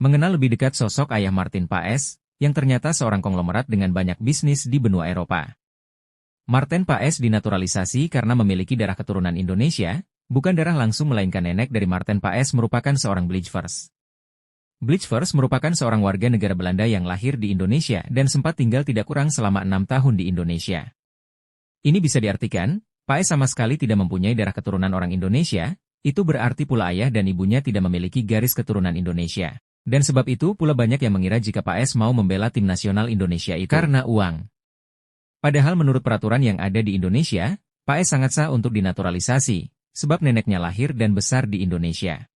Mengenal lebih dekat sosok ayah Martin Paes, yang ternyata seorang konglomerat dengan banyak bisnis di benua Eropa. Martin Paes dinaturalisasi karena memiliki darah keturunan Indonesia, bukan darah langsung melainkan nenek dari Martin Paes merupakan seorang Blijvers. Blijvers merupakan seorang warga negara Belanda yang lahir di Indonesia dan sempat tinggal tidak kurang selama 6 tahun di Indonesia. Ini bisa diartikan, Paes sama sekali tidak mempunyai darah keturunan orang Indonesia, itu berarti pula ayah dan ibunya tidak memiliki garis keturunan Indonesia. Dan sebab itu pula banyak yang mengira jika Paes mau membela tim nasional Indonesia itu karena uang. Padahal menurut peraturan yang ada di Indonesia, Paes sangat sah untuk dinaturalisasi, sebab neneknya lahir dan besar di Indonesia.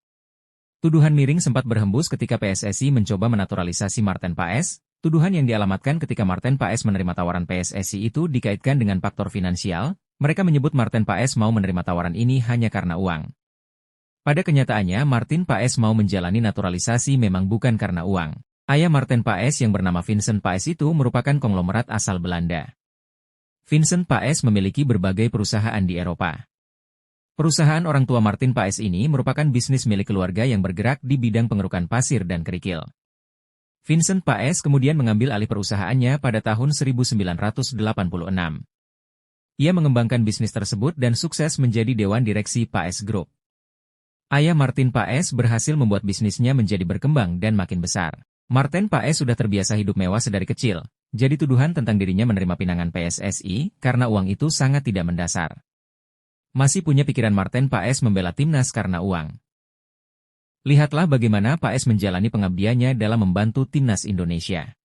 Tuduhan miring sempat berhembus ketika PSSI mencoba menaturalisasi Martin Paes. Tuduhan yang dialamatkan ketika Martin Paes menerima tawaran PSSI itu dikaitkan dengan faktor finansial. Mereka menyebut Martin Paes mau menerima tawaran ini hanya karena uang. Pada kenyataannya Martin Paes mau menjalani naturalisasi memang bukan karena uang. Ayah Martin Paes yang bernama Vincent Paes itu merupakan konglomerat asal Belanda. Vincent Paes memiliki berbagai perusahaan di Eropa. Perusahaan orang tua Martin Paes ini merupakan bisnis milik keluarga yang bergerak di bidang pengerukan pasir dan kerikil. Vincent Paes kemudian mengambil alih perusahaannya pada tahun 1986. Ia mengembangkan bisnis tersebut dan sukses menjadi Dewan Direksi Paes Group. Ayah Martin Paes berhasil membuat bisnisnya menjadi berkembang dan makin besar. Martin Paes sudah terbiasa hidup mewah sedari kecil, jadi tuduhan tentang dirinya menerima pinangan PSSI karena uang itu sangat tidak mendasar. Masih punya pikiran Martin Paes membela timnas karena uang. Lihatlah bagaimana Paes menjalani pengabdiannya dalam membantu timnas Indonesia.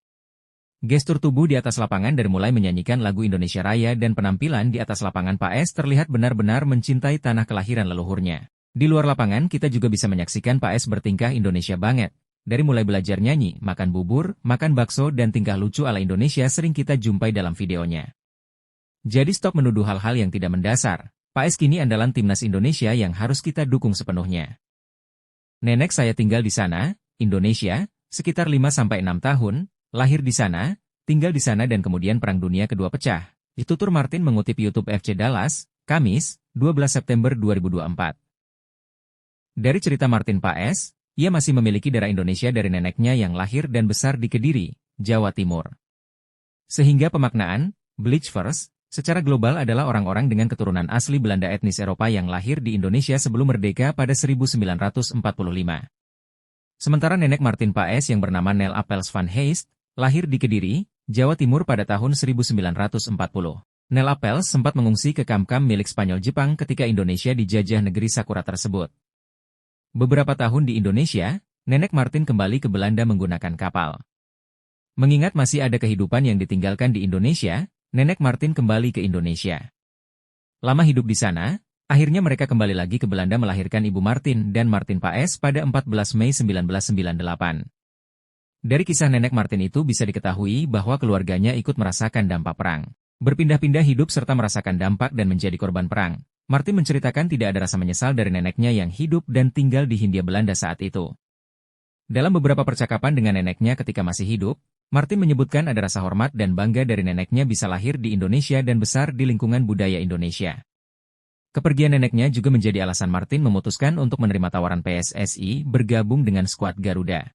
Gestur tubuh di atas lapangan dari mulai menyanyikan lagu Indonesia Raya dan penampilan di atas lapangan Paes terlihat benar-benar mencintai tanah kelahiran leluhurnya. Di luar lapangan kita juga bisa menyaksikan Paes bertingkah Indonesia banget. Dari mulai belajar nyanyi, makan bubur, makan bakso dan tingkah lucu ala Indonesia sering kita jumpai dalam videonya. Jadi stop menuduh hal-hal yang tidak mendasar. Paes kini andalan timnas Indonesia yang harus kita dukung sepenuhnya. Nenek saya tinggal di sana, Indonesia, sekitar 5-6 tahun, lahir di sana, tinggal di sana dan kemudian Perang Dunia Kedua pecah. Ditutur Martin mengutip YouTube FC Dallas, Kamis, 12 September 2024. Dari cerita Martin Paes, ia masih memiliki darah Indonesia dari neneknya yang lahir dan besar di Kediri, Jawa Timur. Sehingga pemaknaan, Blijvers, secara global adalah orang-orang dengan keturunan asli Belanda etnis Eropa yang lahir di Indonesia sebelum merdeka pada 1945. Sementara nenek Martin Paes yang bernama Nel Appels van Heist, lahir di Kediri, Jawa Timur pada tahun 1940. Nel Appels sempat mengungsi ke kamp-kamp milik Spanyol Jepang ketika Indonesia dijajah negeri Sakura tersebut. Beberapa tahun di Indonesia, nenek Martin kembali ke Belanda menggunakan kapal. Mengingat masih ada kehidupan yang ditinggalkan di Indonesia, nenek Martin kembali ke Indonesia. Lama hidup di sana, akhirnya mereka kembali lagi ke Belanda melahirkan ibu Martin dan Martin Paes pada 14 Mei 1998. Dari kisah nenek Martin itu bisa diketahui bahwa keluarganya ikut merasakan dampak perang. Berpindah-pindah hidup serta merasakan dampak dan menjadi korban perang. Martin menceritakan tidak ada rasa menyesal dari neneknya yang hidup dan tinggal di Hindia Belanda saat itu. Dalam beberapa percakapan dengan neneknya ketika masih hidup, Martin menyebutkan ada rasa hormat dan bangga dari neneknya bisa lahir di Indonesia dan besar di lingkungan budaya Indonesia. Kepergian neneknya juga menjadi alasan Martin memutuskan untuk menerima tawaran PSSI bergabung dengan skuad Garuda.